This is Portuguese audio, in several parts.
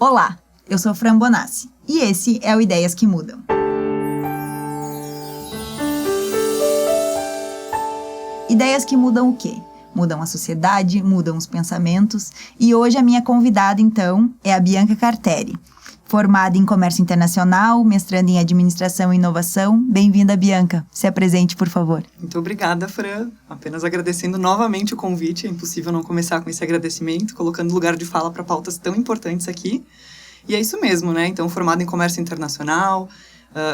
Olá, eu sou Fran Bonassi e esse é o Ideias que Mudam. Ideias que mudam o quê? Mudam a sociedade, mudam os pensamentos e hoje a minha convidada, então, é a Bianca Carteri. Formada em Comércio Internacional, mestrando em Administração e Inovação. Bem-vinda, Bianca. Se apresente, por favor. Muito obrigada, Fran. Apenas agradecendo novamente o convite. É impossível não começar com esse agradecimento, colocando lugar de fala para pautas tão importantes aqui. E é isso mesmo, né? Então, formada em Comércio Internacional.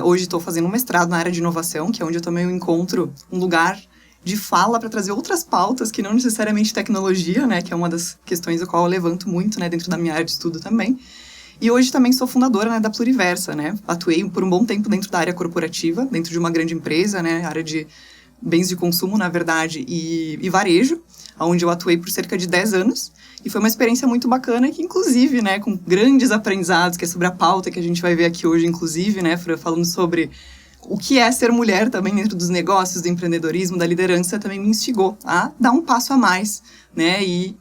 Hoje estou fazendo um mestrado na área de inovação, que é onde eu também encontro um lugar de fala para trazer outras pautas que não necessariamente tecnologia, né? Que é uma das questões a qual eu levanto muito, né? Dentro da minha área de estudo também. E hoje também sou fundadora, né, da Pluriversa, né? Atuei por um bom tempo dentro da área corporativa, dentro de uma grande empresa, né? Área de bens de consumo, na verdade, e varejo, onde eu atuei por cerca de 10 anos. E foi uma experiência muito bacana, que inclusive, né, com grandes aprendizados, que é sobre a pauta que a gente vai ver aqui hoje, inclusive, né, falando sobre o que é ser mulher também dentro dos negócios, do empreendedorismo, da liderança, também me instigou a dar um passo a mais, né, e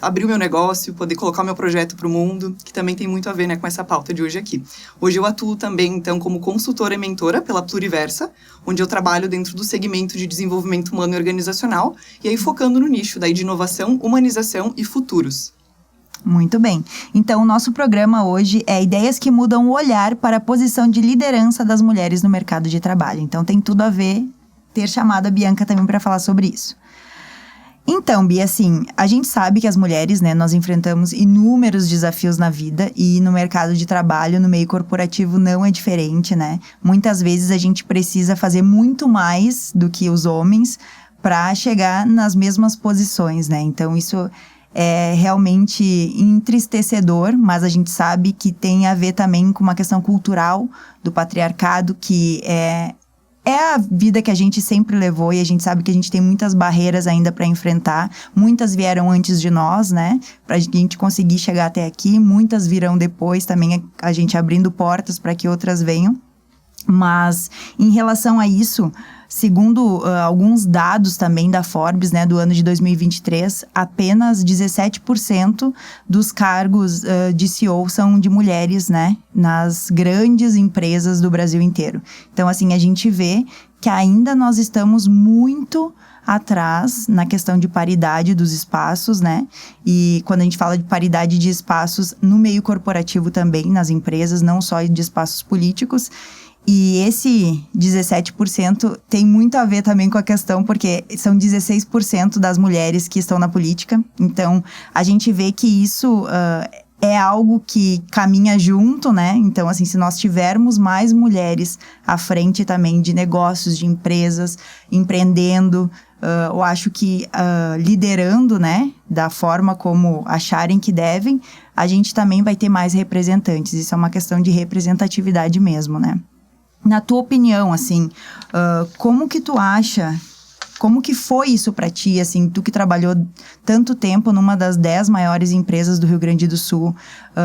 abrir o meu negócio, poder colocar o meu projeto para o mundo, que também tem muito a ver, né, com essa pauta de hoje aqui. Hoje eu atuo também, então, como consultora e mentora pela Pluriversa, onde eu trabalho dentro do segmento de desenvolvimento humano e organizacional, e aí focando no nicho daí de inovação, humanização e futuros. Muito bem. Então, o nosso programa hoje é Ideias que Mudam o Olhar para a Posição de Liderança das Mulheres no Mercado de Trabalho. Então, tem tudo a ver ter chamado a Bianca também para falar sobre isso. Então, Bia, assim, a gente sabe que as mulheres, né, nós enfrentamos inúmeros desafios na vida e no mercado de trabalho, no meio corporativo, não é diferente, né? Muitas vezes a gente precisa fazer muito mais do que os homens para chegar nas mesmas posições, né? Então, isso é realmente entristecedor, mas a gente sabe que tem a ver também com uma questão cultural do patriarcado, que é a vida que a gente sempre levou e a gente sabe que a gente tem muitas barreiras ainda para enfrentar. Muitas vieram antes de nós, né? Para a gente conseguir chegar até aqui. Muitas virão depois também, a gente abrindo portas para que outras venham. Mas, em relação a isso, segundo alguns dados também da Forbes, né, do ano de 2023, apenas 17% dos cargos de CEO são de mulheres, né, nas grandes empresas do Brasil inteiro. Então, assim, a gente vê que ainda nós estamos muito atrás na questão de paridade dos espaços, né? E quando a gente fala de paridade de espaços no meio corporativo também, nas empresas, não só de espaços políticos. E esse 17% tem muito a ver também com a questão, porque são 16% das mulheres que estão na política. Então, a gente vê que isso é algo que caminha junto, né? Então, assim, se nós tivermos mais mulheres à frente também de negócios, de empresas, empreendendo, eu acho que liderando, né? Da forma como acharem que devem, a gente também vai ter mais representantes. Isso é uma questão de representatividade mesmo, né? Na tua opinião, assim, como que tu acha, como que foi isso pra ti, assim, tu que trabalhou tanto tempo numa das 10 maiores empresas do Rio Grande do Sul,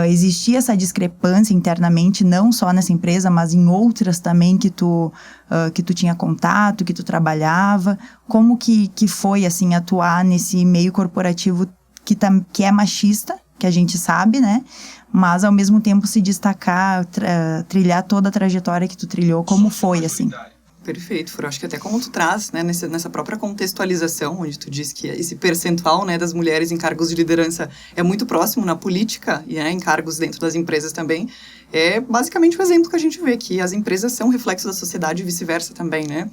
existia essa discrepância internamente, não só nessa empresa, mas em outras também que tu tinha contato, que tu trabalhava, como que foi, assim, atuar nesse meio corporativo que é machista, que a gente sabe, né? Mas, ao mesmo tempo, se destacar, trilhar toda a trajetória que tu trilhou, como foi, assim? Perfeito, Fran. Acho que até como tu traz, né, nessa própria contextualização, onde tu diz que esse percentual, né, das mulheres em cargos de liderança é muito próximo na política e, né, em cargos dentro das empresas também, é basicamente o exemplo que a gente vê, que as empresas são reflexo da sociedade e vice-versa também, né?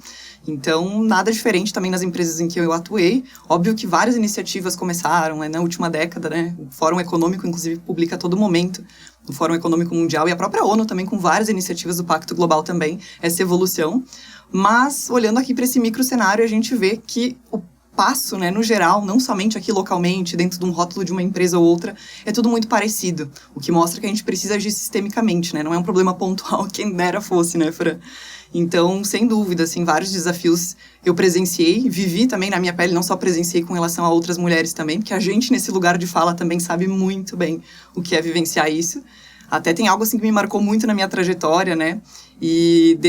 Então, nada diferente também nas empresas em que eu atuei. Óbvio que várias iniciativas começaram, né, na última década, né? O Fórum Econômico, inclusive, publica a todo momento o Fórum Econômico Mundial e a própria ONU também com várias iniciativas do Pacto Global também, essa evolução. Mas, olhando aqui para esse micro cenário, a gente vê que o passo, né, no geral, não somente aqui localmente, dentro de um rótulo de uma empresa ou outra, é tudo muito parecido. O que mostra que a gente precisa agir sistemicamente, né? Não é um problema pontual, quem dera fosse, né, Fran? Então, sem dúvida, assim, vários desafios eu presenciei, vivi também na minha pele, não só presenciei com relação a outras mulheres também, porque a gente nesse lugar de fala também sabe muito bem o que é vivenciar isso. Até tem algo assim que me marcou muito na minha trajetória, né? E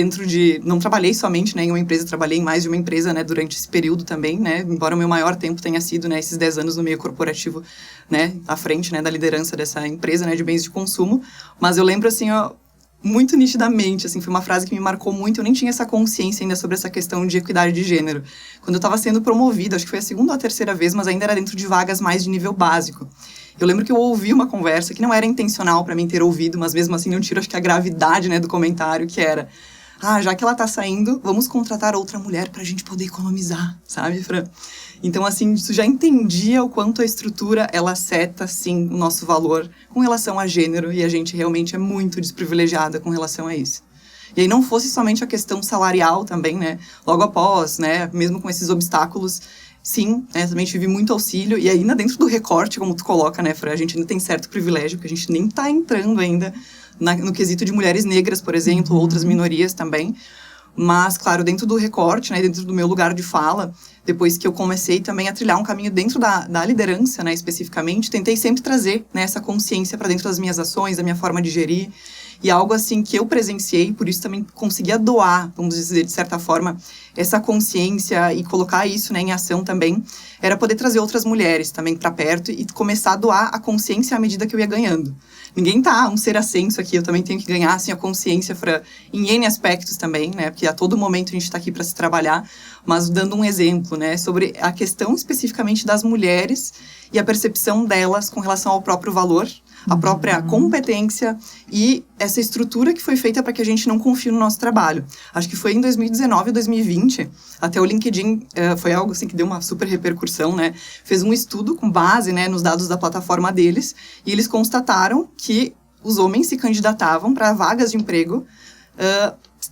não trabalhei somente, né, em uma empresa, trabalhei em mais de uma empresa, né, durante esse período também, né? Embora o meu maior tempo tenha sido, né, esses 10 anos no meio corporativo, né, à frente, né, da liderança dessa empresa, né, de bens de consumo. Mas eu lembro, assim, ó, muito nitidamente, assim, foi uma frase que me marcou muito. Eu nem tinha essa consciência ainda sobre essa questão de equidade de gênero. Quando eu estava sendo promovida, acho que foi a segunda ou a terceira vez, mas ainda era dentro de vagas mais de nível básico. Eu lembro que eu ouvi uma conversa que não era intencional para mim ter ouvido, mas mesmo assim não tiro, acho que a gravidade, né, do comentário, que era: já que ela tá saindo, vamos contratar outra mulher pra gente poder economizar, sabe, Fran? Então, assim, isso já entendia o quanto a estrutura, ela seta, sim, o nosso valor com relação a gênero, e a gente realmente é muito desprivilegiada com relação a isso. E aí não fosse somente a questão salarial também, né, logo após, né, mesmo com esses obstáculos, sim, né, também tive muito auxílio, e ainda dentro do recorte, como tu coloca, né, Fran, a gente ainda tem certo privilégio, porque a gente nem tá entrando ainda no quesito de mulheres negras, por exemplo, outras minorias também. Mas, claro, dentro do recorte, né, dentro do meu lugar de fala, depois que eu comecei também a trilhar um caminho dentro da liderança, né, especificamente, tentei sempre trazer, né, essa consciência para dentro das minhas ações, da minha forma de gerir. E algo assim que eu presenciei, por isso também conseguia doar, vamos dizer, de certa forma, essa consciência e colocar isso, né, em ação também, era poder trazer outras mulheres também para perto e começar a doar a consciência à medida que eu ia ganhando. Ninguém tá um ser ascenso aqui, eu também tenho que ganhar, assim, a consciência em N aspectos também, né, porque a todo momento a gente está aqui para se trabalhar, mas dando um exemplo, né, sobre a questão especificamente das mulheres e a percepção delas com relação ao próprio valor, a própria competência e essa estrutura que foi feita para que a gente não confie no nosso trabalho. Acho que foi em 2019 e 2020, até o LinkedIn foi algo assim que deu uma super repercussão, né? Fez um estudo com base, né, nos dados da plataforma deles, e eles constataram que os homens se candidatavam para vagas de emprego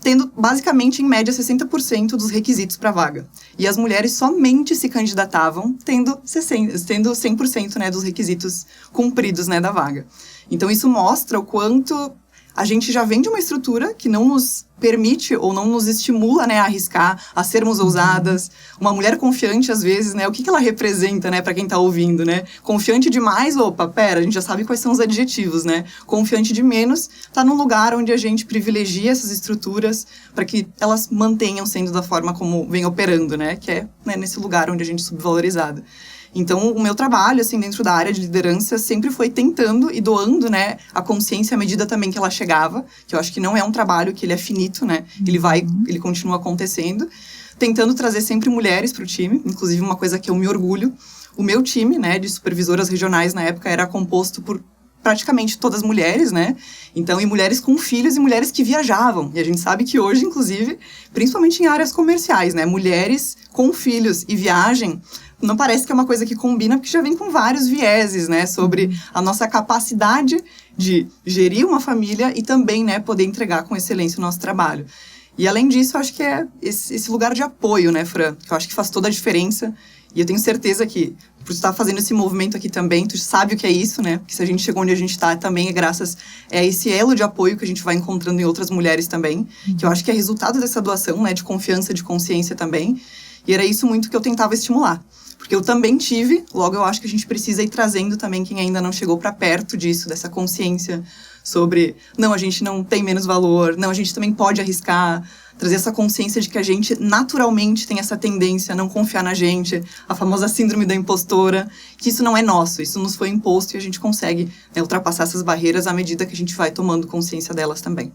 tendo, basicamente, em média, 60% dos requisitos para a vaga. E as mulheres somente se candidatavam tendo 100%, né, dos requisitos cumpridos, né, da vaga. Então, isso mostra o quanto a gente já vem de uma estrutura que não nos permite ou não nos estimula, né, a arriscar, a sermos ousadas. Uma mulher confiante, às vezes, né, o que ela representa, né, para quem está ouvindo, né? Confiante demais, a gente já sabe quais são os adjetivos, né? Confiante de menos, está num lugar onde a gente privilegia essas estruturas para que elas mantenham sendo da forma como vem operando, né? Que é, né, nesse lugar onde a gente é subvalorizada. Então, o meu trabalho, assim, dentro da área de liderança sempre foi tentando e doando, né, a consciência à medida também que ela chegava, que eu acho que não é um trabalho que ele é finito, né, ele continua acontecendo, tentando trazer sempre mulheres para o time, inclusive uma coisa que eu me orgulho, o meu time, né, de supervisoras regionais na época era composto por praticamente todas mulheres, né, então, e mulheres com filhos e mulheres que viajavam, e a gente sabe que hoje, inclusive, principalmente em áreas comerciais, né, mulheres com filhos e viagem, não parece que é uma coisa que combina, porque já vem com vários vieses, né, sobre a nossa capacidade de gerir uma família e também, né, poder entregar com excelência o nosso trabalho. E, além disso, eu acho que é esse lugar de apoio, né, Fran, que eu acho que faz toda a diferença. E eu tenho certeza que, por estar fazendo esse movimento aqui também, tu sabe o que é isso, né, porque se a gente chegou onde a gente está, também é graças a esse elo de apoio que a gente vai encontrando em outras mulheres também, que eu acho que é resultado dessa doação, né, de confiança, de consciência também. E era isso muito que eu tentava estimular. Porque eu também tive, logo eu acho que a gente precisa ir trazendo também quem ainda não chegou para perto disso, dessa consciência sobre, não, a gente não tem menos valor, não, a gente também pode arriscar, trazer essa consciência de que a gente naturalmente tem essa tendência a não confiar na gente, a famosa síndrome da impostora, que isso não é nosso, isso nos foi imposto e a gente consegue, né, ultrapassar essas barreiras à medida que a gente vai tomando consciência delas também.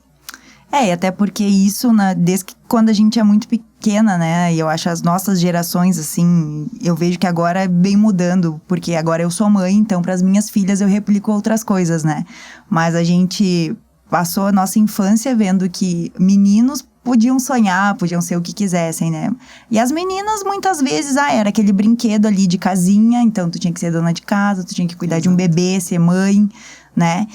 E até porque isso, né, desde que quando a gente é muito pequena, né, e eu acho as nossas gerações, assim, eu vejo que agora vem mudando, porque agora eu sou mãe, então para as minhas filhas eu replico outras coisas, né, mas a gente passou a nossa infância vendo que meninos podiam sonhar, podiam ser o que quisessem, né, e as meninas muitas vezes, era aquele brinquedo ali de casinha, então tu tinha que ser dona de casa, tu tinha que cuidar de um bebê, ser mãe, né,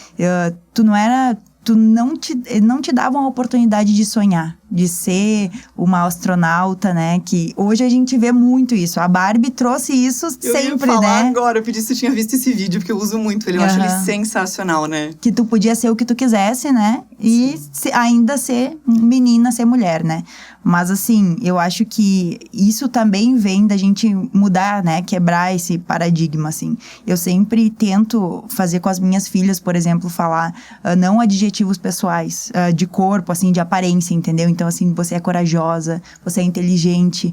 tu não te davam a oportunidade de sonhar, de ser uma astronauta, né? Que hoje a gente vê muito isso. A Barbie trouxe isso sempre, eu ia falar né? agora, eu pedi se tu tinha visto esse vídeo, porque eu uso muito ele. Eu acho ele sensacional, né? Que tu podia ser o que tu quisesse, né? E ainda ser menina, ser mulher, né? Mas, assim, eu acho que isso também vem da gente mudar, né? Quebrar esse paradigma, assim. Eu sempre tento fazer com as minhas filhas, por exemplo, falar não adjetivos pessoais, de corpo, assim, de aparência, entendeu? Então, assim, você é corajosa, você é inteligente,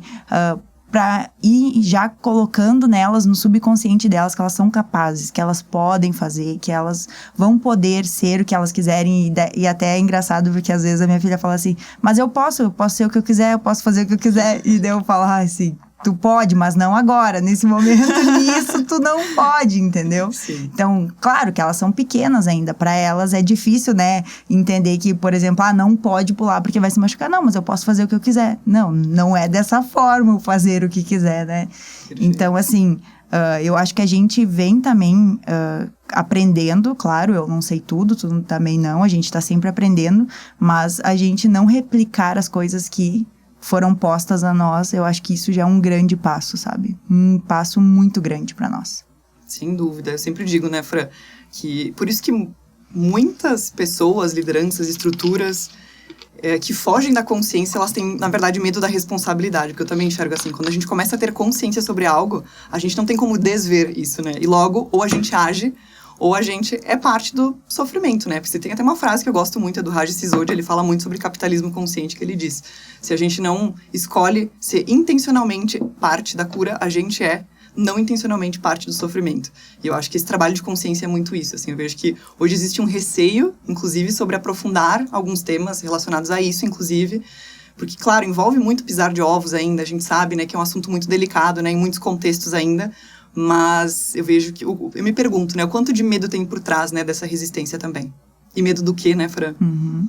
pra ir já colocando nelas, no subconsciente delas, que elas são capazes, que elas podem fazer, que elas vão poder ser o que elas quiserem. E até é engraçado, porque às vezes a minha filha fala assim, mas eu posso ser o que eu quiser, eu posso fazer o que eu quiser. E daí eu falo, assim, tu pode, mas não agora, nesse momento, nisso tu não pode, entendeu? Sim. Então, claro que elas são pequenas ainda, para elas é difícil, né, entender que, por exemplo, não pode pular porque vai se machucar. Não, mas eu posso fazer o que eu quiser. Não é dessa forma o fazer o que quiser, né? Perfeito. Então, assim, eu acho que a gente vem também aprendendo, claro, eu não sei tudo também não, a gente tá sempre aprendendo, mas a gente não replicar as coisas que foram postas a nós, eu acho que isso já é um grande passo, sabe? Um passo muito grande para nós. Sem dúvida. Eu sempre digo, né, Fran, que por isso que muitas pessoas, lideranças, estruturas que fogem da consciência, elas têm, na verdade, medo da responsabilidade. Porque eu também enxergo assim, quando a gente começa a ter consciência sobre algo, a gente não tem como desver isso, né? E logo, ou a gente age, ou a gente é parte do sofrimento, né? Porque você tem até uma frase que eu gosto muito, é do Raj Sisodia, ele fala muito sobre capitalismo consciente, que ele diz, se a gente não escolhe ser intencionalmente parte da cura, a gente é não intencionalmente parte do sofrimento. E eu acho que esse trabalho de consciência é muito isso, assim, eu vejo que hoje existe um receio, inclusive, sobre aprofundar alguns temas relacionados a isso, inclusive, porque, claro, envolve muito pisar de ovos ainda, a gente sabe, né, que é um assunto muito delicado, né, em muitos contextos ainda, mas eu vejo que, eu me pergunto, né, o quanto de medo tem por trás, né, dessa resistência também. E medo do quê, né, Fran? Uhum.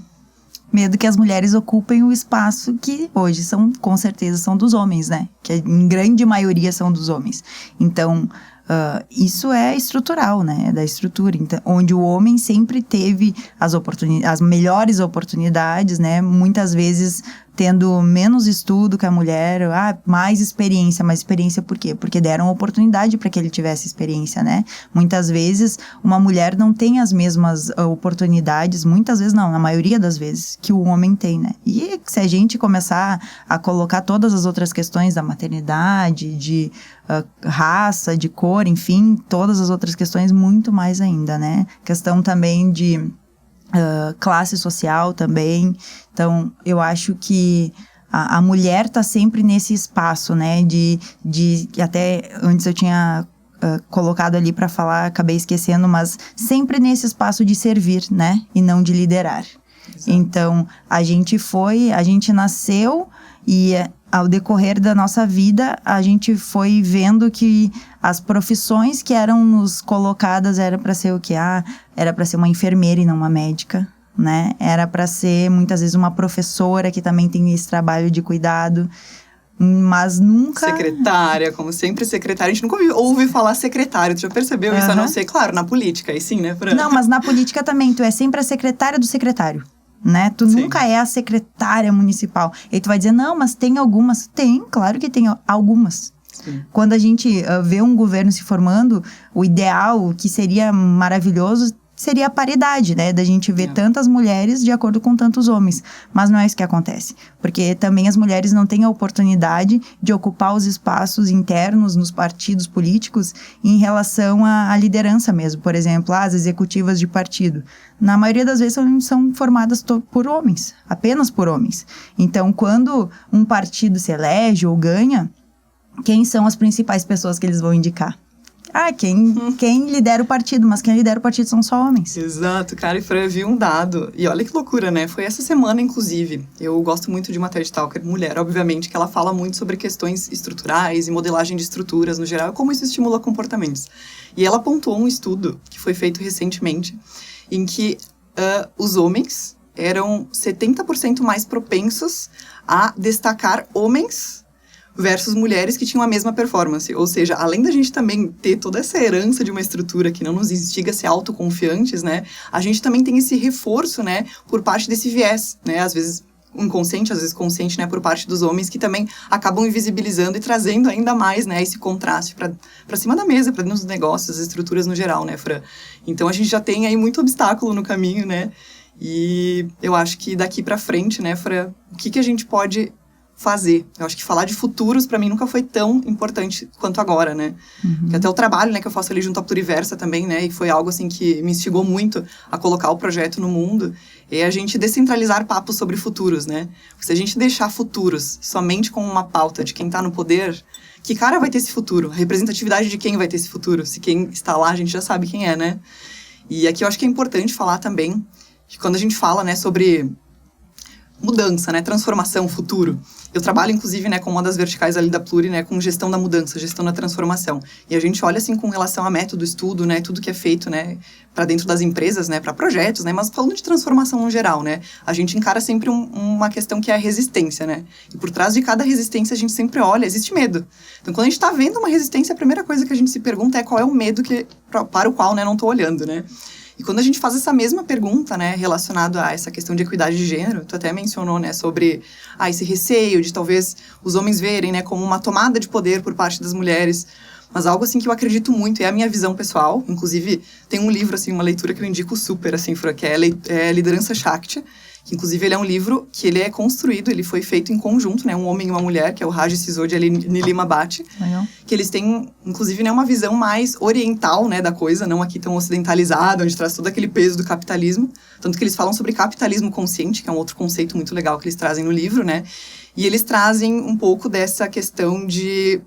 Medo que as mulheres ocupem o espaço que hoje com certeza, são dos homens, né? Que em grande maioria são dos homens. Então, isso é estrutural, né? É da estrutura. Então, onde o homem sempre teve as melhores oportunidades, né? Muitas vezes tendo menos estudo que a mulher, mais experiência. Mas experiência por quê? Porque deram oportunidade para que ele tivesse experiência, né? Muitas vezes, uma mulher não tem as mesmas oportunidades, muitas vezes não, na maioria das vezes, que o homem tem, né? E se a gente começar a colocar todas as outras questões da maternidade, de raça, de cor, enfim, todas as outras questões, muito mais ainda, né? Questão também de classe social também. Então, eu acho que a mulher tá sempre nesse espaço, né? De até antes eu tinha colocado ali para falar, acabei esquecendo, mas sempre nesse espaço de servir, né? E não de liderar. Exato. Então, a gente nasceu e ao decorrer da nossa vida, a gente foi vendo que as profissões que eram nos colocadas era para ser o quê? Era para ser uma enfermeira e não uma médica, né? Era para ser, muitas vezes, uma professora que também tem esse trabalho de cuidado, mas nunca... Secretária, como sempre secretária. A gente nunca ouve falar secretário, tu já percebeu isso? A não ser, claro, na política, aí sim, né, Fran? Não, mas na política também, tu é sempre a secretária do secretário. Né? Tu Sim. nunca é a secretária municipal. E tu vai dizer, não, mas tem algumas. Tem, claro que tem algumas. Sim. Quando a gente vê um governo se formando, o ideal, o que seria maravilhoso, seria a paridade, né? Da gente ver tantas mulheres de acordo com tantos homens. Mas não é isso que acontece. Porque também as mulheres não têm a oportunidade de ocupar os espaços internos nos partidos políticos em relação à liderança mesmo. Por exemplo, as executivas de partido. Na maioria das vezes são formadas por homens. Apenas por homens. Então, quando um partido se elege ou ganha, quem são as principais pessoas que eles vão indicar? Quem lidera o partido, mas quem lidera o partido são só homens. Exato, cara, e Fran, eu vi um dado, e olha que loucura, né? Foi essa semana, inclusive. Eu gosto muito de uma TED Talker mulher, obviamente, que ela fala muito sobre questões estruturais e modelagem de estruturas no geral, como isso estimula comportamentos. E ela apontou um estudo que foi feito recentemente, em que os homens eram 70% mais propensos a destacar homens versus mulheres que tinham a mesma performance. Ou seja, além da gente também ter toda essa herança de uma estrutura que não nos instiga a ser autoconfiantes, né? A gente também tem esse reforço, né? Por parte desse viés, né? Às vezes, inconsciente, às vezes consciente, né, por parte dos homens, que também acabam invisibilizando e trazendo ainda mais, né, esse contraste para cima da mesa, para dentro dos negócios, as estruturas no geral, né, Fran? Então, a gente já tem aí muito obstáculo no caminho, né? E eu acho que daqui para frente, né, Fran, o que a gente pode fazer? Eu acho que falar de futuros, para mim, nunca foi tão importante quanto agora, né? Porque até o trabalho, né, que eu faço ali junto à Pluriversa também, né, e foi algo, assim, que me instigou muito a colocar o projeto no mundo, é a gente descentralizar papos sobre futuros, né? Porque se a gente deixar futuros somente com uma pauta de quem tá no poder, que cara vai ter esse futuro? A representatividade de quem vai ter esse futuro? Se quem está lá, a gente já sabe quem é, né? E aqui eu acho que é importante falar também, que quando a gente fala, né, sobre mudança, né, transformação, futuro. Eu trabalho, inclusive, né, com uma das verticais ali da Pluri, né, com gestão da mudança, gestão da transformação. E a gente olha, assim, com relação a método, estudo, né, tudo que é feito, né, para dentro das empresas, né, para projetos, né, mas falando de transformação no geral, né, a gente encara sempre uma questão que é a resistência, né. E por trás de cada resistência, a gente sempre olha, existe medo. Então, quando a gente está vendo uma resistência, a primeira coisa que a gente se pergunta é qual é o medo para o qual, né, não estou olhando, né. E quando a gente faz essa mesma pergunta, né, relacionado a essa questão de equidade de gênero, tu até mencionou, né, sobre esse receio de talvez os homens verem, né, como uma tomada de poder por parte das mulheres, mas algo, assim, que eu acredito muito, é a minha visão pessoal. Inclusive, tem um livro, assim, uma leitura que eu indico super, assim, que é Liderança Shakti, que inclusive ele é um livro que ele é construído, ele foi feito em conjunto, né, um homem e uma mulher, que é o Raj Sisodia e a Nilima Bhatt, que eles têm, inclusive, né, uma visão mais oriental, né, da coisa, não aqui tão ocidentalizada, onde traz todo aquele peso do capitalismo, tanto que eles falam sobre capitalismo consciente, que é um outro conceito muito legal que eles trazem no livro, né, e eles trazem um pouco dessa questão de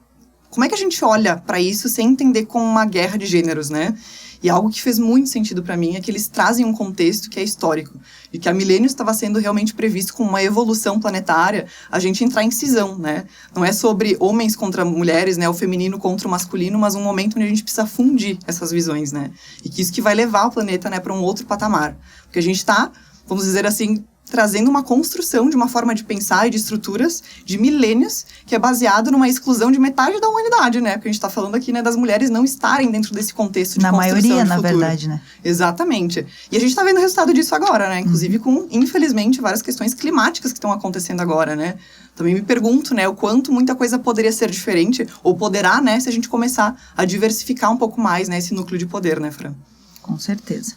como é que a gente olha para isso sem entender como uma guerra de gêneros, né? E algo que fez muito sentido para mim é que eles trazem um contexto que é histórico. E que há milênios estava sendo realmente previsto com uma evolução planetária, a gente entrar em cisão, né? Não é sobre homens contra mulheres, né? O feminino contra o masculino, mas um momento onde a gente precisa fundir essas visões, né? E que isso que vai levar o planeta, né, para um outro patamar. Porque a gente está, vamos dizer assim, trazendo uma construção de uma forma de pensar e de estruturas de milênios que é baseado numa exclusão de metade da humanidade, né? Porque a gente está falando aqui, né, das mulheres não estarem dentro desse contexto de na construção maioria, de na futuro. Verdade, né? Exatamente. E a gente está vendo o resultado disso agora, né? Inclusive com, infelizmente, várias questões climáticas que estão acontecendo agora, né? Também me pergunto, né, o quanto muita coisa poderia ser diferente, ou poderá, né, se a gente começar a diversificar um pouco mais, né, esse núcleo de poder, né, Fran? Com certeza.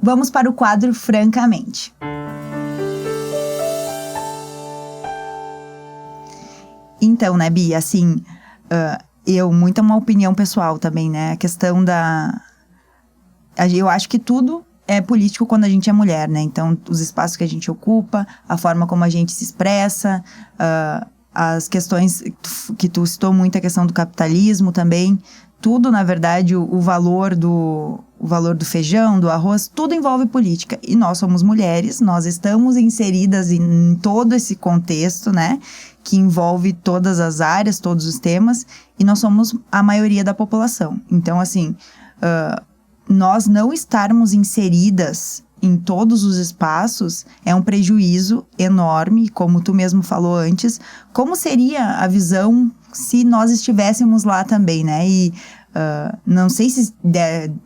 Vamos para o quadro Francamente. Então, né, Bia, assim, muito é uma opinião pessoal também, né, a questão eu acho que tudo é político quando a gente é mulher, né, então os espaços que a gente ocupa, a forma como a gente se expressa, as questões que tu citou muito, a questão do capitalismo também, tudo, na verdade, o valor do feijão, do arroz, tudo envolve política. E nós somos mulheres, nós estamos inseridas em todo esse contexto, né? Que envolve todas as áreas, todos os temas, e nós somos a maioria da população. Então, assim, nós não estarmos inseridas em todos os espaços é um prejuízo enorme, como tu mesmo falou antes. Como seria a visão se nós estivéssemos lá também, né? E não sei se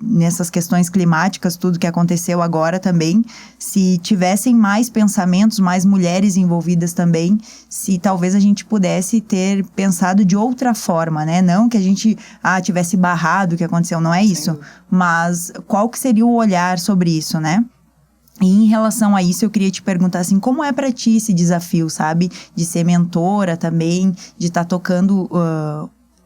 nessas questões climáticas, tudo que aconteceu agora também, se tivessem mais pensamentos, mais mulheres envolvidas também, se talvez a gente pudesse ter pensado de outra forma, né? Não que a gente tivesse barrado o que aconteceu, não é isso. Sim. Mas qual que seria o olhar sobre isso, né? E em relação a isso, eu queria te perguntar assim, como é pra ti esse desafio, sabe? De ser mentora também, de estar tocando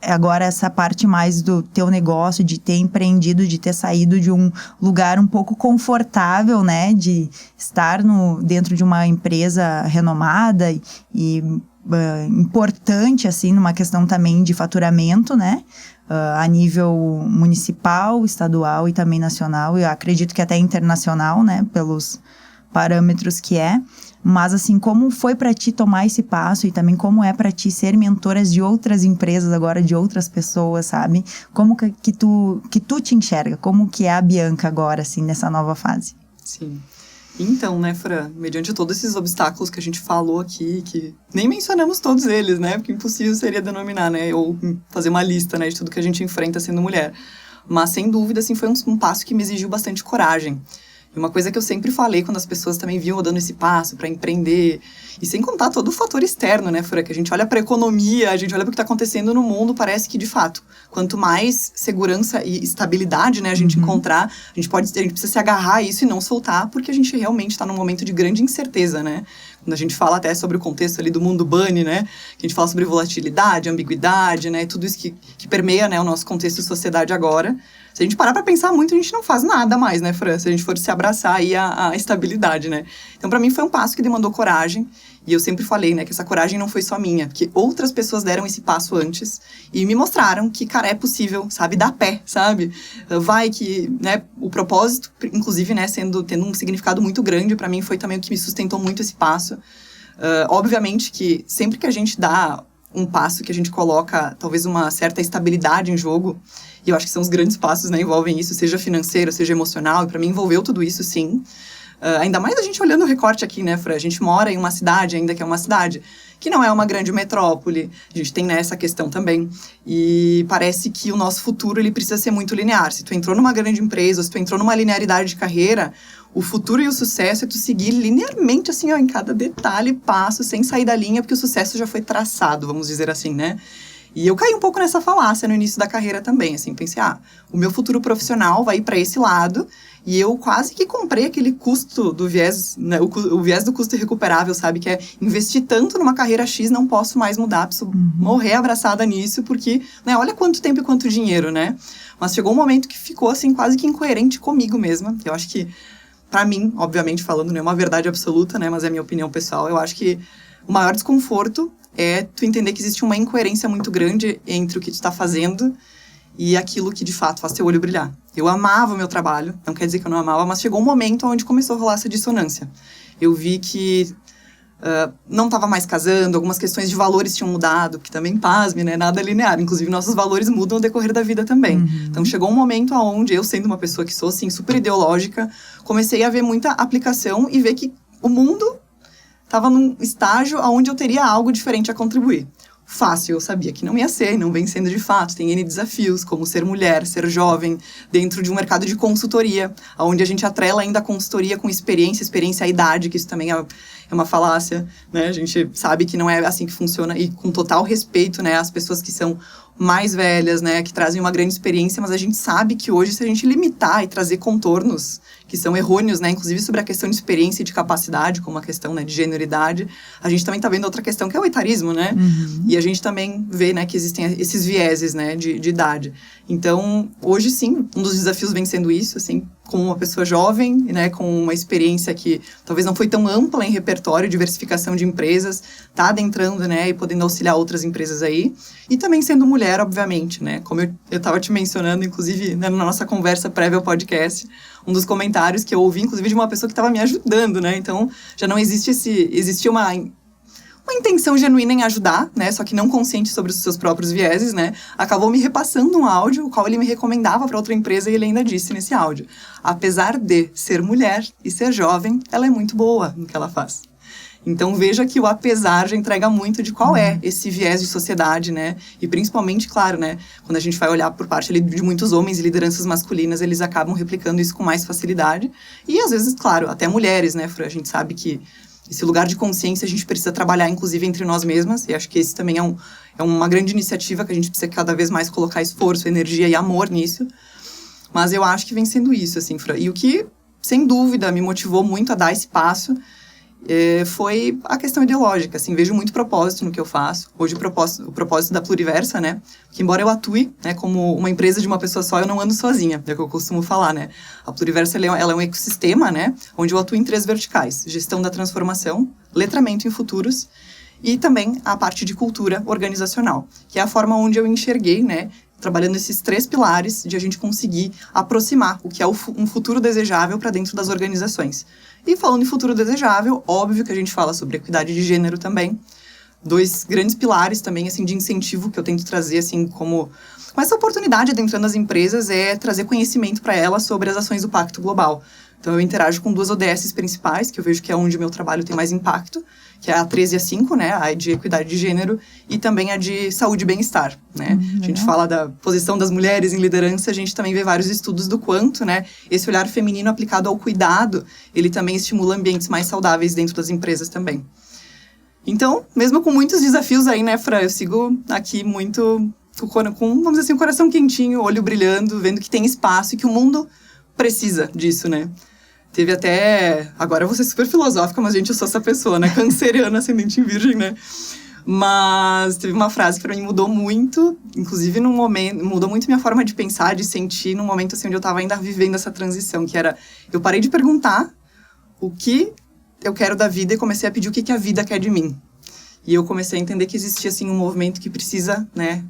agora essa parte mais do teu negócio, de ter empreendido, de ter saído de um lugar um pouco confortável, né? De estar dentro de uma empresa renomada e importante, assim, numa questão também de faturamento, né? A nível municipal, estadual e também nacional, eu acredito que até internacional, né, pelos parâmetros que é, mas assim, como foi para ti tomar esse passo e também como é para ti ser mentoras de outras empresas agora, de outras pessoas, sabe? Como que tu te enxerga, como que é a Bianca agora, assim, nessa nova fase? Sim. Então, né, Fran, mediante todos esses obstáculos que a gente falou aqui, que nem mencionamos todos eles, né, porque impossível seria denominar, né, ou fazer uma lista, né, de tudo que a gente enfrenta sendo mulher. Mas, sem dúvida, assim, foi um passo que me exigiu bastante coragem. E uma coisa que eu sempre falei quando as pessoas também viam eu dando esse passo para empreender, e sem contar todo o fator externo, né, Fura, que a gente olha para a economia, a gente olha para o que está acontecendo no mundo, parece que, de fato, quanto mais segurança e estabilidade, né, a gente encontrar, a gente precisa se agarrar a isso e não soltar, porque a gente realmente está num momento de grande incerteza, né? Quando a gente fala até sobre o contexto ali do mundo bunny, né, que a gente fala sobre volatilidade, ambiguidade, né, tudo isso que permeia, né, o nosso contexto de sociedade agora. Se a gente parar para pensar muito, a gente não faz nada mais, né, Fran? Se a gente for se abraçar aí à estabilidade, né? Então, para mim, foi um passo que demandou coragem. E eu sempre falei, né, que essa coragem não foi só minha, porque outras pessoas deram esse passo antes e me mostraram que, cara, é possível, sabe, dar pé, sabe? Vai que, né, o propósito, inclusive, né, tendo um significado muito grande, para mim foi também o que me sustentou muito esse passo. Obviamente que sempre que a gente dá um passo que a gente coloca, talvez, uma certa estabilidade em jogo, e eu acho que são os grandes passos, né, envolvem isso, seja financeiro, seja emocional, e para mim envolveu tudo isso, sim. Ainda mais a gente olhando o recorte aqui, né, Fran? A gente mora em uma cidade, ainda que é uma cidade que não é uma grande metrópole, a gente tem, né, essa questão também, e parece que o nosso futuro, ele precisa ser muito linear. Se tu entrou numa grande empresa, ou se tu entrou numa linearidade de carreira, o futuro e o sucesso é tu seguir linearmente, assim, ó, em cada detalhe, passo, sem sair da linha, porque o sucesso já foi traçado, vamos dizer assim, né? E eu caí um pouco nessa falácia no início da carreira também, assim, pensei, o meu futuro profissional vai ir para esse lado, e eu quase que comprei aquele custo do viés, né, o viés do custo irrecuperável, sabe, que é investir tanto numa carreira X, não posso mais mudar, preciso morrer abraçada nisso, porque, né, olha quanto tempo e quanto dinheiro, né? Mas chegou um momento que ficou, assim, quase que incoerente comigo mesma. Eu acho que, pra mim, obviamente falando, não é uma verdade absoluta, né, mas é a minha opinião pessoal, eu acho que o maior desconforto é tu entender que existe uma incoerência muito grande entre o que tu tá fazendo e aquilo que, de fato, faz teu olho brilhar. Eu amava o meu trabalho, não quer dizer que eu não amava, mas chegou um momento onde começou a rolar essa dissonância. Eu vi que não estava mais casando, algumas questões de valores tinham mudado, que também, pasme, né, nada é linear. Inclusive, nossos valores mudam ao decorrer da vida também. Então, chegou um momento onde eu, sendo uma pessoa que sou, assim, super ideológica, comecei a ver muita aplicação e ver que o mundo estava num estágio onde eu teria algo diferente a contribuir. Fácil, eu sabia que não ia ser, e não vem sendo de fato. Tem N desafios, como ser mulher, ser jovem, dentro de um mercado de consultoria, onde a gente atrela ainda a consultoria com experiência à idade, que isso também é uma falácia, né? A gente sabe que não é assim que funciona, e com total respeito, né, às pessoas que são mais velhas, né, que trazem uma grande experiência, mas a gente sabe que hoje, se a gente limitar e trazer contornos que são errôneos, né, inclusive sobre a questão de experiência e de capacidade, como a questão, né, de generidade, a gente também tá vendo outra questão, que é o etarismo, né, e a gente também vê, né, que existem esses vieses, né, de idade. Então, hoje sim, um dos desafios vem sendo isso, assim, com uma pessoa jovem, né, com uma experiência que talvez não foi tão ampla em repertório, diversificação de empresas, tá adentrando, né, e podendo auxiliar outras empresas aí, e também sendo mulher, obviamente, né, como eu tava te mencionando, inclusive, né, na nossa conversa prévia ao podcast, um dos comentários que eu ouvi, inclusive, de uma pessoa que estava me ajudando, né, então já não existia uma intenção genuína em ajudar, né, só que não consciente sobre os seus próprios vieses, né, acabou me repassando um áudio, o qual ele me recomendava para outra empresa, e ele ainda disse nesse áudio: apesar de ser mulher e ser jovem, ela é muito boa no que ela faz. Então, veja que o apesar já entrega muito de qual é esse viés de sociedade, né? E principalmente, claro, né? Quando a gente vai olhar por parte ali de muitos homens e lideranças masculinas, eles acabam replicando isso com mais facilidade. E, às vezes, claro, até mulheres, né, Fran? A gente sabe que esse lugar de consciência a gente precisa trabalhar, inclusive, entre nós mesmas. E acho que esse também é uma grande iniciativa que a gente precisa cada vez mais colocar esforço, energia e amor nisso. Mas eu acho que vem sendo isso, assim, Fran. E o que, sem dúvida, me motivou muito a dar esse passo foi a questão ideológica, assim, vejo muito propósito no que eu faço. Hoje o propósito da Pluriversa, né, que embora eu atue, né, como uma empresa de uma pessoa só, eu não ando sozinha, é o que eu costumo falar, né. A Pluriversa, ela é um ecossistema, né, onde eu atuo em 3 verticais: gestão da transformação, letramento em futuros e também a parte de cultura organizacional, que é a forma onde eu enxerguei, né, trabalhando esses 3 pilares de a gente conseguir aproximar o que é um futuro desejável para dentro das organizações. E falando em futuro desejável, óbvio que a gente fala sobre equidade de gênero também. 2 grandes pilares também, assim, de incentivo que eu tento trazer, assim, com essa oportunidade adentrando as empresas, é trazer conhecimento para elas sobre as ações do Pacto Global. Então, eu interajo com 2 ODSs principais, que eu vejo que é onde o meu trabalho tem mais impacto, que é a 13 e a 5, né, a de equidade de gênero, e também a de saúde e bem-estar, né. A gente fala da posição das mulheres em liderança, a gente também vê vários estudos do quanto, né, esse olhar feminino aplicado ao cuidado, ele também estimula ambientes mais saudáveis dentro das empresas também. Então, mesmo com muitos desafios aí, né, Fran, eu sigo aqui muito com, vamos dizer assim, um coração quentinho, olho brilhando, vendo que tem espaço e que o mundo precisa disso, né. Teve até... Agora eu vou ser super filosófica, mas, gente, eu sou essa pessoa, né? Canceriana, ascendente em virgem, né? Mas teve uma frase que pra mim mudou muito, inclusive num momento... Mudou muito minha forma de pensar, de sentir, num momento assim onde eu tava ainda vivendo essa transição, que era... Eu parei de perguntar o que eu quero da vida e comecei a pedir o que a vida quer de mim. E eu comecei a entender que existia, assim, um movimento que precisa, né...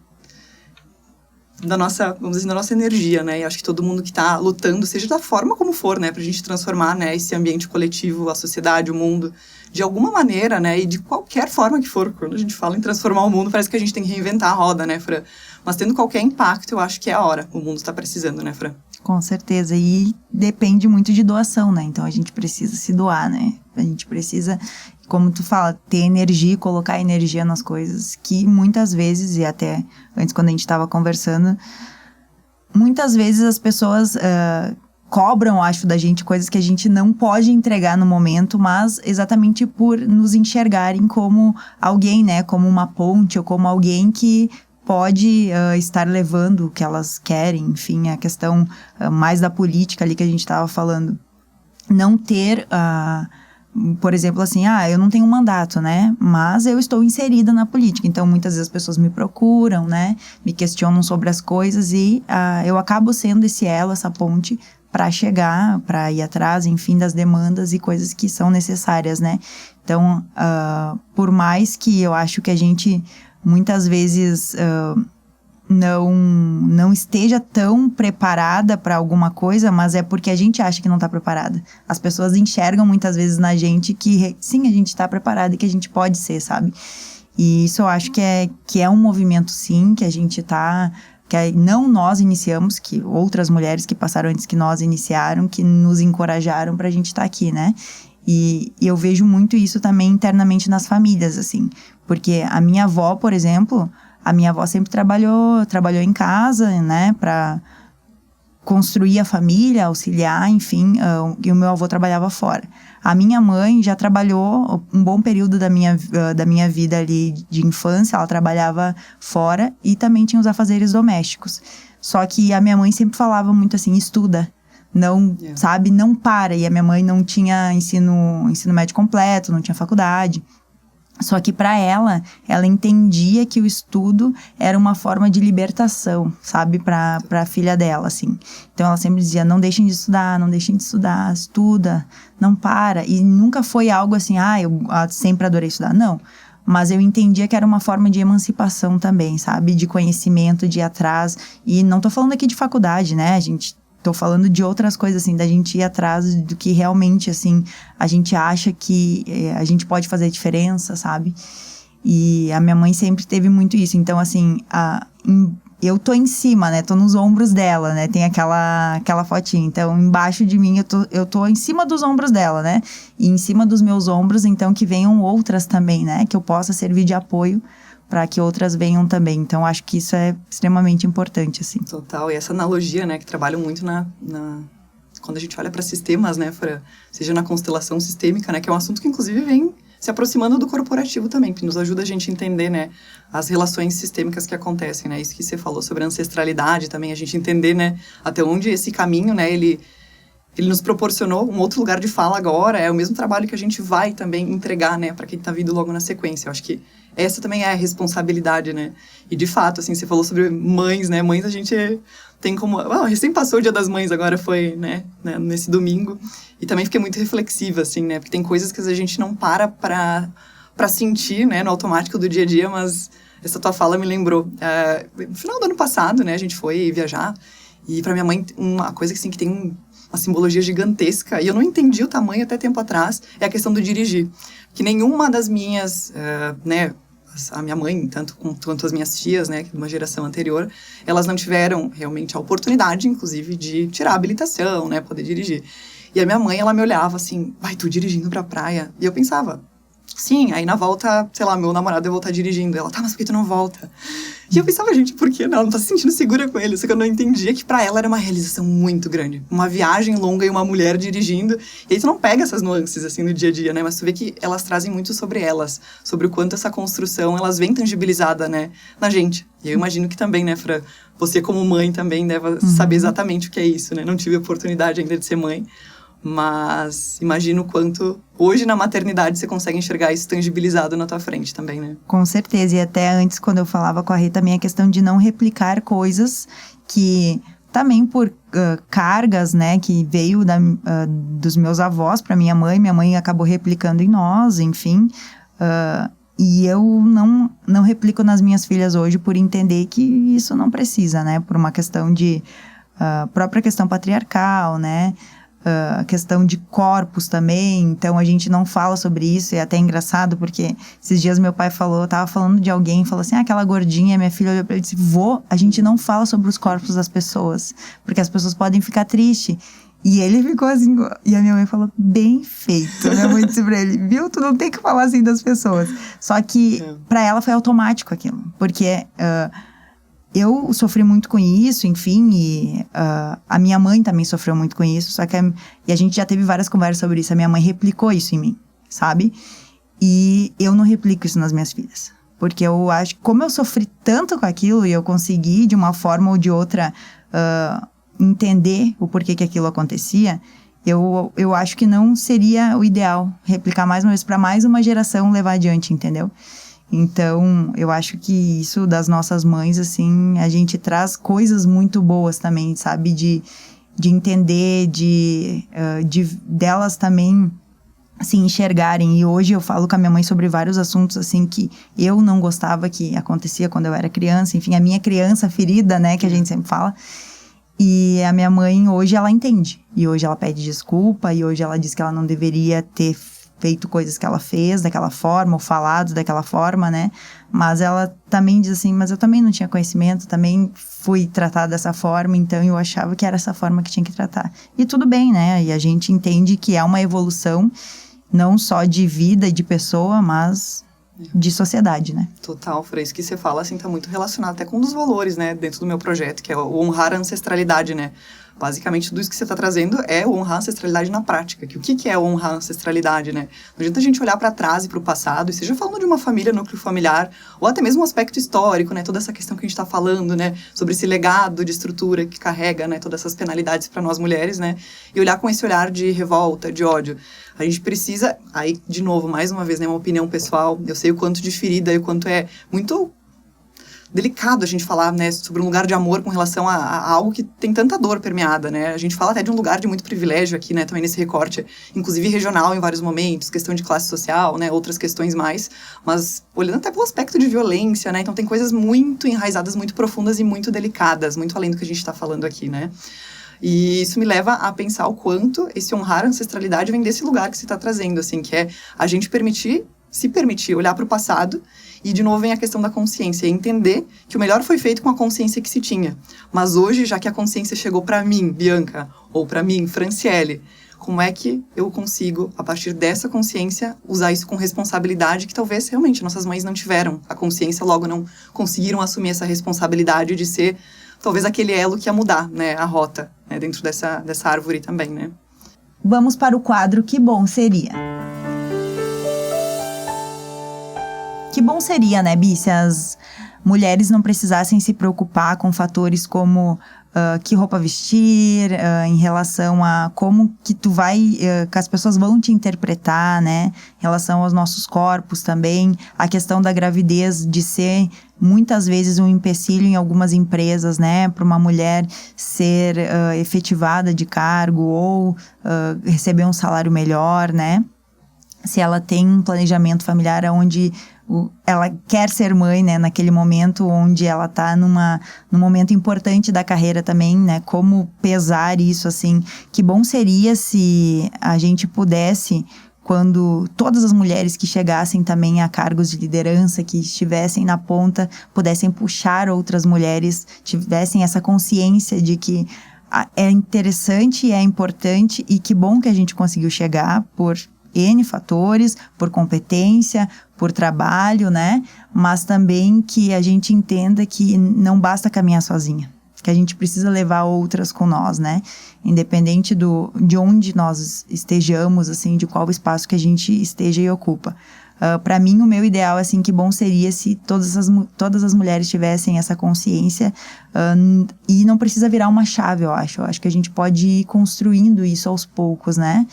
da nossa, vamos dizer, da nossa energia, né? E acho que todo mundo que está lutando, seja da forma como for, né? Pra gente transformar, né, esse ambiente coletivo, a sociedade, o mundo, de alguma maneira, né? E de qualquer forma que for. Quando a gente fala em transformar o mundo, parece que a gente tem que reinventar a roda, né, Fran? Mas tendo qualquer impacto, eu acho que é a hora. O mundo está precisando, né, Fran? Com certeza. E depende muito de doação, né? Então, a gente precisa se doar, né? A gente precisa, como tu fala, ter energia, colocar energia nas coisas que muitas vezes, e até antes quando a gente estava conversando, muitas vezes as pessoas cobram, acho, da gente coisas que a gente não pode entregar no momento, mas exatamente por nos enxergarem como alguém, né? Como uma ponte ou como alguém que pode estar levando o que elas querem, enfim, a questão mais da política ali que a gente estava falando. Não ter, por exemplo, assim, eu não tenho um mandato, né, mas eu estou inserida na política, então muitas vezes as pessoas me procuram, né, me questionam sobre as coisas e eu acabo sendo esse elo, essa ponte para chegar, para ir atrás, enfim, das demandas e coisas que são necessárias, né. Então, por mais que eu acho que a gente muitas vezes não esteja tão preparada para alguma coisa, mas é porque a gente acha que não está preparada. As pessoas enxergam muitas vezes na gente que sim, a gente está preparada e que a gente pode ser, sabe? E isso eu acho que é um movimento, sim, que a gente está... que não nós iniciamos, que outras mulheres que passaram antes que nós iniciaram, que nos encorajaram para a gente estar aqui, né? E eu vejo muito isso também internamente nas famílias, assim. Porque a minha avó, por exemplo, a minha avó sempre trabalhou em casa, né? Para construir a família, auxiliar, enfim. E o meu avô trabalhava fora. A minha mãe já trabalhou um bom período da minha vida ali de infância. Ela trabalhava fora e também tinha os afazeres domésticos. Só que a minha mãe sempre falava muito assim, estuda. Não, sabe, não para. E a minha mãe não tinha ensino médio completo, não tinha faculdade. Só que para ela entendia que o estudo era uma forma de libertação, sabe, para a filha dela, assim. Então ela sempre dizia, não deixem de estudar, estuda, não para. E nunca foi algo assim, eu sempre adorei estudar, não. Mas eu entendia que era uma forma de emancipação também, sabe, de conhecimento, de ir atrás. E não tô falando aqui de faculdade, né, tô falando de outras coisas, assim, da gente ir atrás do que realmente, assim, a gente acha que a gente pode fazer diferença, sabe? E a minha mãe sempre teve muito isso. Então, assim, eu tô em cima, né? Tô nos ombros dela, né? Tem aquela fotinha. Então, embaixo de mim, eu tô em cima dos ombros dela, né? E em cima dos meus ombros, então, que venham outras também, né? Que eu possa servir de apoio para que outras venham também. Então, acho que isso é extremamente importante, assim. Total. E essa analogia, né, que trabalham muito quando a gente olha para sistemas, né, seja na constelação sistêmica, né, que é um assunto que, inclusive, vem se aproximando do corporativo também, que nos ajuda a gente a entender, né, as relações sistêmicas que acontecem, né, isso que você falou sobre a ancestralidade também, a gente entender, né, até onde esse caminho, né, ele nos proporcionou um outro lugar de fala agora, é o mesmo trabalho que a gente vai também entregar, né, para quem está vindo logo na sequência. Eu acho que essa também é a responsabilidade, né? E de fato, assim, você falou sobre mães, né? Mães a gente tem como... recém passou o Dia das Mães, agora foi, né, nesse domingo. E também fiquei muito reflexiva, assim, né? Porque tem coisas que a gente não para sentir, né, no automático do dia a dia, mas essa tua fala me lembrou. No final do ano passado, né, a gente foi viajar. E para minha mãe, uma coisa que, assim, que tem uma simbologia gigantesca, e eu não entendi o tamanho até tempo atrás, é a questão do dirigir. Que nenhuma das minhas, né, a minha mãe, tanto quanto as minhas tias, né, de uma geração anterior, elas não tiveram realmente a oportunidade, inclusive, de tirar a habilitação, né, poder dirigir. E a minha mãe, ela me olhava assim, vai, tu dirigindo pra praia? E eu pensava, sim, aí na volta, sei lá, meu namorado ia voltar dirigindo. Ela, tá, mas por que tu não volta? E eu pensava, gente, por que não? Ela não tá se sentindo segura com ele. Só que eu não entendia que pra ela era uma realização muito grande. Uma viagem longa e uma mulher dirigindo. E aí tu não pega essas nuances, assim, no dia a dia, né? Mas tu vê que elas trazem muito sobre elas. Sobre o quanto essa construção, elas vêm tangibilizada, né? Na gente. E eu imagino que também, né, Fran? Você como mãe também deve saber exatamente o que é isso, né? Não tive a oportunidade ainda de ser mãe. Mas imagino o quanto hoje na maternidade você consegue enxergar isso tangibilizado na tua frente também, né? Com certeza, e até antes quando eu falava com a Rê também a questão de não replicar coisas que também por cargas, né, que veio dos meus avós para minha mãe acabou replicando em nós, enfim, e eu não replico nas minhas filhas hoje por entender que isso não precisa, né, por uma questão de própria questão patriarcal, né, a questão de corpos também, então a gente não fala sobre isso, e é até engraçado, porque esses dias meu pai tava falando de alguém, falou assim, aquela gordinha, minha filha olhou pra ele e disse, vô, a gente não fala sobre os corpos das pessoas, porque as pessoas podem ficar tristes. E ele ficou assim, e a minha mãe falou, bem feito, minha mãe disse pra ele, viu, tu não tem que falar assim das pessoas. Só que pra ela foi automático aquilo, porque eu sofri muito com isso, enfim, e a minha mãe também sofreu muito com isso, só que e a gente já teve várias conversas sobre isso, a minha mãe replicou isso em mim, sabe? E eu não replico isso nas minhas filhas, porque eu acho que como eu sofri tanto com aquilo e eu consegui, de uma forma ou de outra, entender o porquê que aquilo acontecia, eu acho que não seria o ideal replicar mais uma vez para mais uma geração levar adiante, entendeu? Então, eu acho que isso das nossas mães, assim, a gente traz coisas muito boas também, sabe? De entender, delas também se enxergarem. E hoje eu falo com a minha mãe sobre vários assuntos, assim, que eu não gostava que acontecia quando eu era criança. Enfim, a minha criança ferida, né, que a gente sempre fala. E a minha mãe, hoje, ela entende. E hoje ela pede desculpa, e hoje ela diz que ela não deveria ter feito coisas que ela fez daquela forma, ou falado daquela forma, né? Mas ela também diz assim, mas eu também não tinha conhecimento, também fui tratada dessa forma, então eu achava que era essa forma que tinha que tratar. E tudo bem, né? E a gente entende que é uma evolução, não só de vida e de pessoa, mas de sociedade, né? Total, Fran, isso que você fala, assim, tá muito relacionado até com um dos valores, né, dentro do meu projeto, que é o honrar a ancestralidade, né? Basicamente, tudo isso que você está trazendo é honrar a ancestralidade na prática. Que o que é honrar a ancestralidade, né? Não adianta a gente olhar para trás e para o passado, e seja falando de uma família, núcleo familiar, ou até mesmo um aspecto histórico, né? Toda essa questão que a gente está falando, né? Sobre esse legado de estrutura que carrega, né? Todas essas penalidades para nós mulheres, né? E olhar com esse olhar de revolta, de ódio. A gente precisa, aí, de novo, mais uma vez, né? Uma opinião pessoal. Eu sei o quanto de ferida e o quanto é muito delicado a gente falar, né, sobre um lugar de amor com relação a algo que tem tanta dor permeada, né? A gente fala até de um lugar de muito privilégio aqui, né, também nesse recorte, inclusive regional em vários momentos, questão de classe social, né, outras questões mais, mas olhando até pelo aspecto de violência, né? Então tem coisas muito enraizadas, muito profundas e muito delicadas, muito além do que a gente está falando aqui, né? E isso me leva a pensar o quanto esse honrar a ancestralidade vem desse lugar que você está trazendo, assim, que é a gente se permitir olhar para o passado. E, de novo, vem a questão da consciência, entender que o melhor foi feito com a consciência que se tinha. Mas hoje, já que a consciência chegou para mim, Bianca, ou para mim, Franciele, como é que eu consigo, a partir dessa consciência, usar isso com responsabilidade que talvez, realmente, nossas mães não tiveram a consciência, logo não conseguiram assumir essa responsabilidade de ser, talvez, aquele elo que ia mudar, né, a rota, né, dentro dessa árvore também, né? Vamos para o quadro Que Bom Seria. Que bom seria, né, Bi, se as mulheres não precisassem se preocupar com fatores como que roupa vestir, em relação a como que tu vai, que as pessoas vão te interpretar, né, em relação aos nossos corpos também, a questão da gravidez de ser muitas vezes um empecilho em algumas empresas, né, para uma mulher ser efetivada de cargo ou receber um salário melhor, né, se ela tem um planejamento familiar onde ela quer ser mãe, né, naquele momento onde ela está num momento importante da carreira também, né, como pesar isso, assim, que bom seria se a gente pudesse, quando todas as mulheres que chegassem também a cargos de liderança, que estivessem na ponta, pudessem puxar outras mulheres, tivessem essa consciência de que é interessante e é importante, e que bom que a gente conseguiu chegar por N fatores, por competência, por trabalho, né? Mas também que a gente entenda que não basta caminhar sozinha, que a gente precisa levar outras com nós, né? Independente de onde nós estejamos, assim, de qual espaço que a gente esteja e ocupa. Para mim, o meu ideal, assim, que bom seria se todas as mulheres tivessem essa consciência, e não precisa virar uma chave, eu acho. Eu acho que a gente pode ir construindo isso aos poucos, né?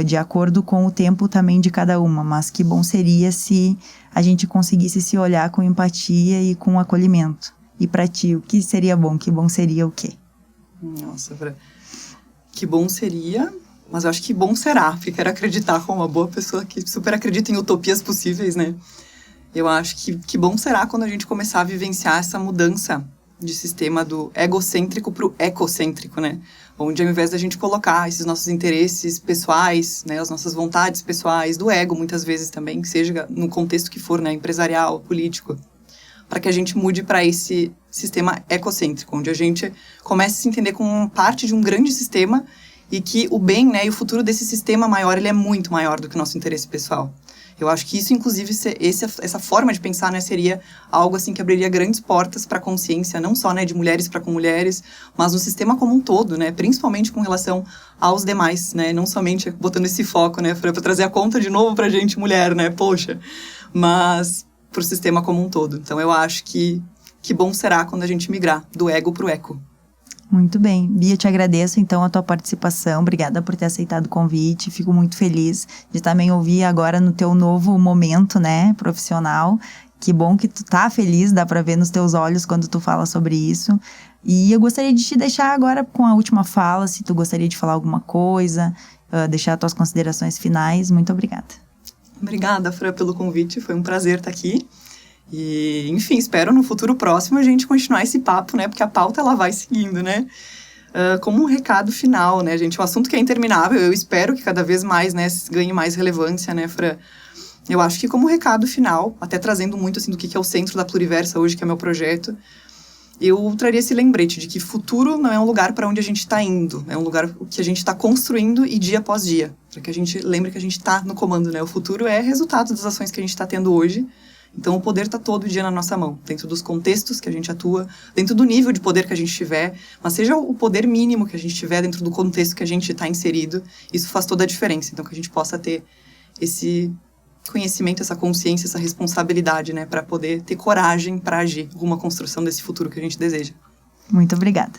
De acordo com o tempo também de cada uma. Mas que bom seria se a gente conseguisse se olhar com empatia e com acolhimento. E para ti, o que seria bom? Que bom seria o quê? Nossa, que bom seria... Mas eu acho que bom será, porque quero acreditar como uma boa pessoa que super acredita em utopias possíveis, né? Eu acho que bom será quando a gente começar a vivenciar essa mudança de sistema do egocêntrico para o ecocêntrico, né? Onde ao invés da gente colocar esses nossos interesses pessoais, né, as nossas vontades pessoais, do ego muitas vezes também, que seja no contexto que for, né, empresarial, político, para que a gente mude para esse sistema ecocêntrico, onde a gente comece a se entender como parte de um grande sistema e que o bem, né, e o futuro desse sistema maior, ele é muito maior do que o nosso interesse pessoal. Eu acho que isso, inclusive, essa forma de pensar, né, seria algo assim que abriria grandes portas para a consciência, não só, né, de mulheres para com mulheres, mas no sistema como um todo, né, principalmente com relação aos demais, né, não somente botando esse foco, né, para trazer a conta de novo para a gente mulher, né, poxa, mas para o sistema como um todo. Então, eu acho que bom será quando a gente migrar do ego para o eco. Muito bem. Bia, te agradeço, então, a tua participação. Obrigada por ter aceitado o convite. Fico muito feliz de também ouvir agora no teu novo momento, né, profissional. Que bom que tu tá feliz, dá pra ver nos teus olhos quando tu fala sobre isso. E eu gostaria de te deixar agora com a última fala, se tu gostaria de falar alguma coisa, deixar tuas considerações finais. Muito obrigada. Obrigada, Fran, pelo convite. Foi um prazer estar aqui. E, enfim, espero no futuro próximo a gente continuar esse papo, né? Porque a pauta, ela vai seguindo, né? Como um recado final, né, gente? Um assunto que é interminável. Eu espero que cada vez mais, né, ganhe mais relevância, né, Fran? Eu acho que como recado final, até trazendo muito, assim, do que é o centro da Pluriversa hoje, que é meu projeto, eu traria esse lembrete de que futuro não é um lugar para onde a gente está indo. É um lugar que a gente está construindo e dia após dia. Para que a gente lembre que a gente está no comando, né? O futuro é resultado das ações que a gente está tendo hoje. Então, o poder está todo dia na nossa mão, dentro dos contextos que a gente atua, dentro do nível de poder que a gente tiver, mas seja o poder mínimo que a gente tiver dentro do contexto que a gente está inserido, isso faz toda a diferença. Então, que a gente possa ter esse conhecimento, essa consciência, essa responsabilidade, né, para poder ter coragem para agir rumo à construção desse futuro que a gente deseja. Muito obrigada.